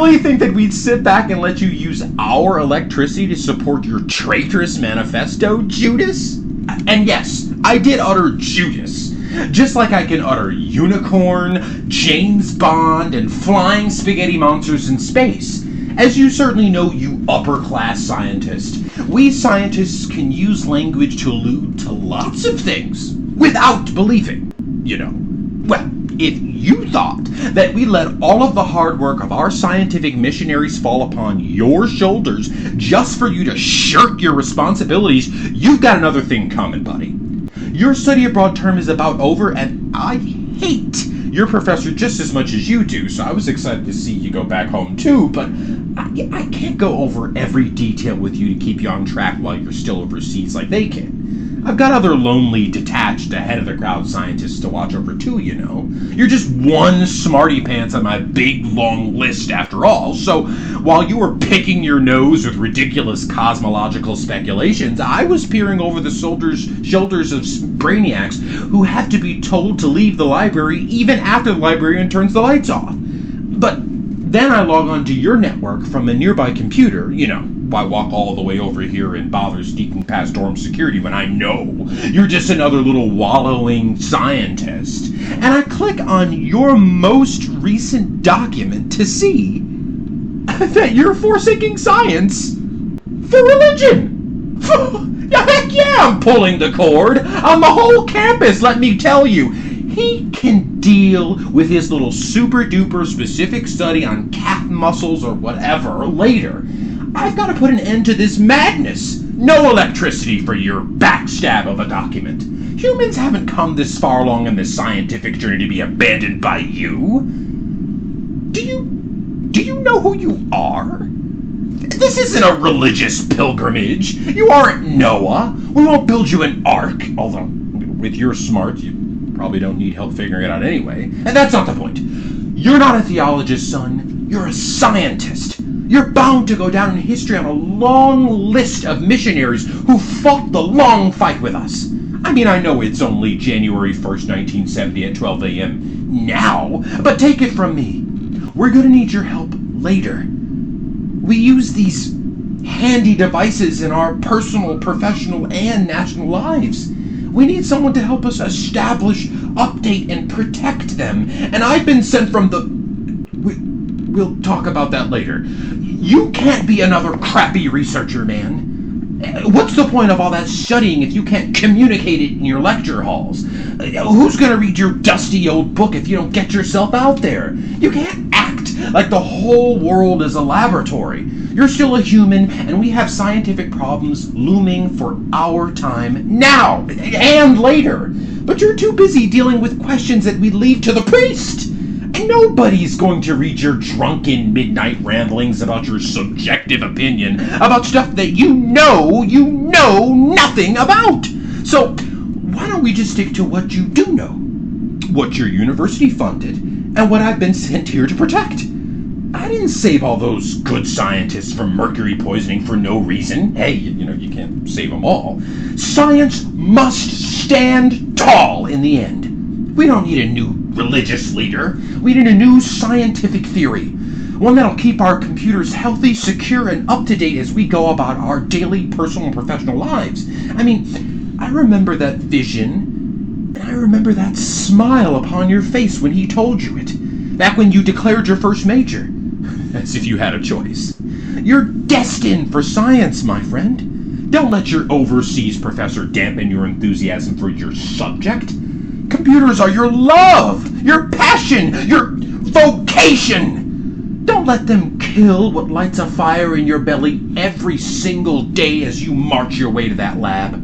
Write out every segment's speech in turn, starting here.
really think that we'd sit back and let you use our electricity to support your traitorous manifesto, Judas? And yes, I did utter Judas. Just like I can utter unicorn, James Bond, and flying spaghetti monsters in space. As you certainly know, you upper-class scientist, we scientists can use language to allude to lots of things without believing, you know. Well, if you thought that we let all of the hard work of our scientific missionaries fall upon your shoulders just for you to shirk your responsibilities, you've got another thing coming, buddy. Your study abroad term is about over, and I hate your professor just as much as you do, so I was excited to see you go back home too, but I can't go over every detail with you to keep you on track while you're still overseas like they can. I've got other lonely, detached, ahead-of-the-crowd scientists to watch over too, you know. You're just one smarty pants on my big, long list after all, so while you were picking your nose with ridiculous cosmological speculations, I was peering over the shoulders of brainiacs who have to be told to leave the library even after the librarian turns the lights off. But then I log on to your network from a nearby computer, you know. Why walk all the way over here and bother sneaking past dorm security when I know you're just another little wallowing scientist? And I click on your most recent document to see that you're forsaking science for religion. Heck yeah, I'm pulling the cord on the whole campus, let me tell you. He can deal with his little super duper specific study on calf muscles or whatever later. I've got to put an end to this madness. No electricity for your backstab of a document. Humans haven't come this far along in this scientific journey to be abandoned by you. Do you know who you are? This isn't a religious pilgrimage. You aren't Noah. We won't build you an ark, although with your smarts, you probably don't need help figuring it out anyway. And that's not the point. You're not a theologist, son. You're a scientist. You're bound to go down in history on a long list of missionaries who fought the long fight with us. I mean, I know it's only January 1st, 1970 at 12 a.m. now, but take it from me. We're going to need your help later. We use these handy devices in our personal, professional, and national lives. We need someone to help us establish, update, and protect them. And I've been sent from the... We'll talk about that later. You can't be another crappy researcher, man. What's the point of all that studying if you can't communicate it in your lecture halls? Who's going to read your dusty old book if you don't get yourself out there? You can't act like the whole world is a laboratory. You're still a human, and we have scientific problems looming for our time now and later. But you're too busy dealing with questions that we leave to the priest. And nobody's going to read your drunken midnight ramblings about your subjective opinion about stuff that you know nothing about. So why don't we just stick to what you do know, what your university funded, and what I've been sent here to protect. I didn't save all those good scientists from mercury poisoning for no reason. Hey, you can't save them all. Science must stand tall in the end. We don't need a new religious leader. We need a new scientific theory. One that'll keep our computers healthy, secure, and up-to-date as we go about our daily personal and professional lives. I mean, I remember that vision, and I remember that smile upon your face when he told you it. Back when you declared your first major. As if you had a choice. You're destined for science, my friend. Don't let your overseas professor dampen your enthusiasm for your subject. Computers are your love, your passion, your vocation. Don't let them kill what lights a fire in your belly every single day as you march your way to that lab.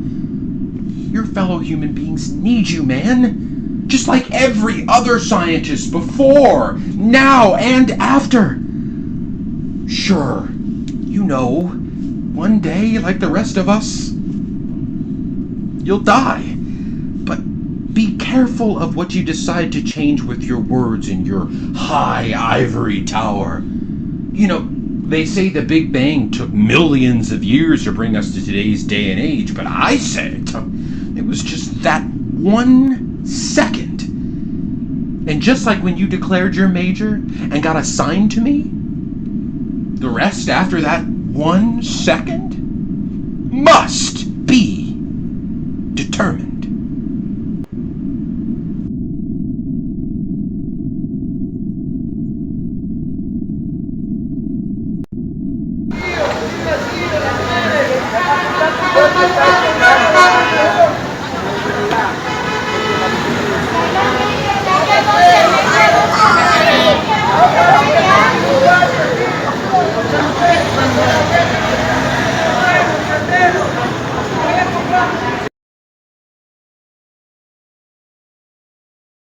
Your fellow human beings need you, man. Just like every other scientist before, now, and after. Sure, one day, like the rest of us, you'll die. But be careful of what you decide to change with your words in your high ivory tower. They say the Big Bang took millions of years to bring us to today's day and age, but I said it was just that 1 second. And just like when you declared your major and got assigned to me, The rest after that 1 second must be determined.